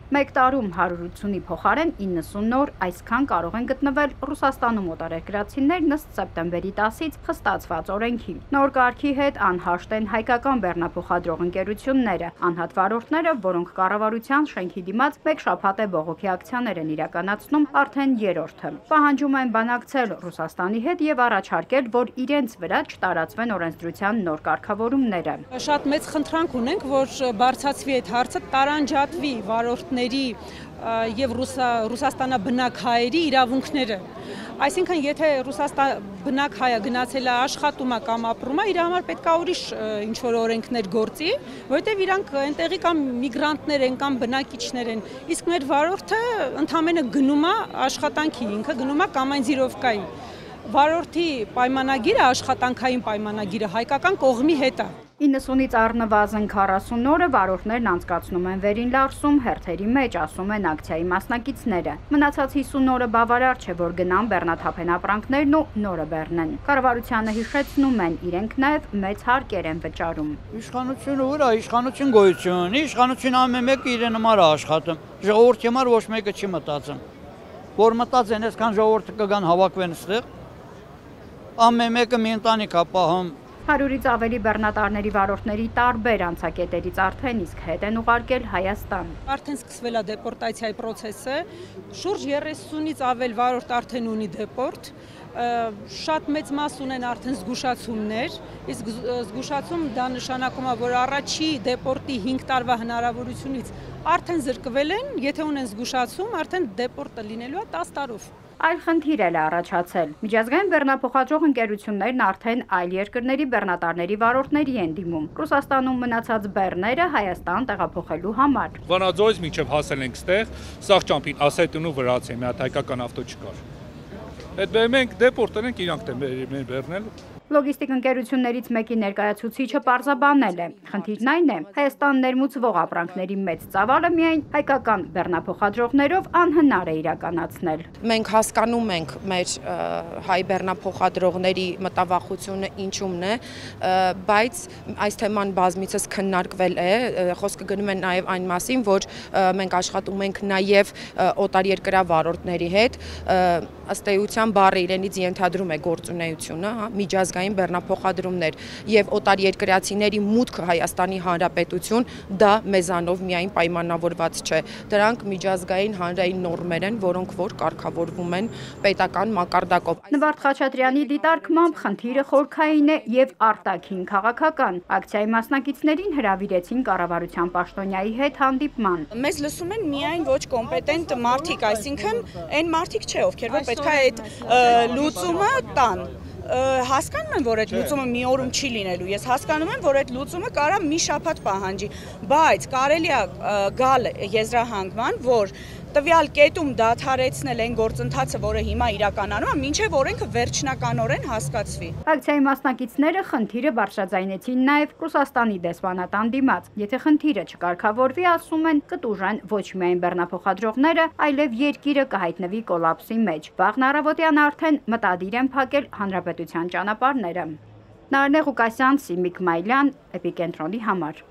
Մեկ տարում 180-ի փոխարեն 90 նոր այսքան կարող են գտնվել Ռուսաստանում օտարերկրացիներն ըստ սեպտեմբերի 10-ից խստացված օրենքի։ Նոր կարգի հետ անհաշտ են հայկական բեռնափոխադրող ընկերությունները, անհատ վարորդները, որոնք կառավարության շենքի դիմաց մեկ շաբաթ է բողոքի ակցիաներ են իրականացնում արդեն երրորդը։ Պահանջում են բանակցել Ռուսաստանի հետ եւ առաջարկել, որ իրենց վրա չտարածվեն օրենսդրության նոր կարգավորումները։ Շատ մեծ խնդրանք ունենք, որ բարձրացվի այդ հարցը, տարանջատվի վարորդների եւ Ռուսաստանաբնակ հայերի իրավունքները։ Այսինքն, եթե բնակ հայը գնացել է աշխատում է կամ ապրում է, իր համար պետք է ուրիշ ինչ-որ օրենքներ գործի, որովհետև իրանք այնտեղի կամ միգրանտներ են կամ բնակիչներ են, իսկ մեր վարորդը ընդամենը գնում է աշխատանքի, ինքը գնում է կամ այն զիրովկայի։ Վարորդի պայմանագիրը, աշխատանքային պայմանագիրը հայկական կողմի հետ է։ 90-ից առնվազն 40 օրը վարորդներն անցկացնում են վերին Լարսում հերթերի մեջ, ասում են ակցիայի մասնակիցները։ Մնացած 50 օրը բավարար չէ, որ գնան բեռնաթափեն ապրանքներն ու նորը բեռնեն։ Կառավարությանը հիշեցնում են, իրենք նաև մեծ հարկեր են վճարում։ Իշխանությունը ուր է, իշխանություն գոյություն ունի, իշխանություն ամեն մեկը իրեն համար է աշխատում։ Ժողովրդի համար ոչ մեկը չի մտածում։ Որ մտածեն, այսքան ժողովուրդը կգան հավաքվեն այստեղ, ամեն մեկը մի ընտանիք է պահում։ 100-ից ավելի բեռնատարների վարորդների տարբեր անցակետերից արդեն իսկ հետ են ուղարկել Հայաստան։ Արդեն սկսվել է դեպորտացիայի process-ը, շուրջ 30-ից ավել վարորդ արդեն ունի դեպորտ, շատ մեծ մաս ունեն արդեն զգուշացումներ, իսկ զգուշացում դա նշանակում է, որ առաջի դեպորտի 5 տարվա հնարավորությունից արդեն զրկվել են, եթե ունեն զգուշացում, արդեն դեպորտը լինելու է 10 տարով։ Այլ խնդիր էլ է առաջացել։ Միջազգային բեռնափոխադրող ընկերություններն արդեն այլ երկրների բեռնատարների վարորդների են դիմում։ Ռուսաստանում մնացած բեռները Հայաստան տեղափոխելու համար։ Վանաձորից մինչև հասել ենք ստեղ, սաղ ճամփին Ասետունու վրացի, մի հատ հայկական ավտո չկար։ Այդ մենք դեպորտել ենք, իրանք մեր բեռնել։ Լոգիստիկ ընկերություններից մեկի ներկայացուցիչը պարզաբանել է։ Խնդիրն այն է, Հայաստան ներմուծվող ապրանքների մեծ ծավալը միայն հայկական բեռնափոխադրողներով անհնար է իրականացնել։ Մենք հասկանում ենք մեր հայ բեռնափոխադրողների մտավախությունը ինչումն է, բայց այս թեման բազմիցս քննարկվել է, խոսքը գնում է նաև այն մասին, որ մենք աշխատում ենք նաև օտարերկրյա վարորդների հետ, ըստ էության բառը իրենից ենթադրում է գործունեությունը, միջազգային բեռնափոխադրումներ եւ օտարերկրացիների մուտքը Հայաստանի Հանրապետություն դա մեզանով միայն պայմանավորված չէ։ Դրանք միջազգային հանրային նորմեր են, որոնք որ կարգավորվում են պետական մակարդակով։ Նվարդ Խաչատրյանի դիտարկմամբ խնդիրը խորքային է եւ արտաքին քաղաքական։ Ակցիայի մասնակիցներին հրավիրեցին կառավարության պաշտոնյայի հետ հանդիպման։ Մեզ լսում են միայն ոչ կոմպետենտ մարդիկ, այսինքն այն մարդիկ չէ, ովքեր որ պետք է այդ լուծումը տան։ Հասկանում եմ, որ այդ լուծումը մի օրում չի լինելու, ես հասկանում եմ, որ այդ լուծումը կարա մի շաբաթ պահանջի, բայց կարելի է գալ եզրահանգման, որ տվյալ կետում դադարեցնել այն գործընթացը, որը հիմա իրականանում է, մինչև օրենքը վերջնականորեն հասկացվի։ Ակցիայի մասնակիցները խնդիրը բարձրաձայնեցին նաև Ռուսաստանի դեսպանատան դիմաց։ Եթե խնդիրը չկարգավորվի, ասում են, կտուժեն ոչ միայն բեռնափոխադրողները, այլև երկիրը կհայտնվի կոլապսի մեջ։ Վաղն առավոտյան արդեն մտադիր են փակել հանրապետության ճանապարհները։ Նարնե Ղուկասյան, Սիմիկ Մայլյան, Էպիկենտրոնի համար։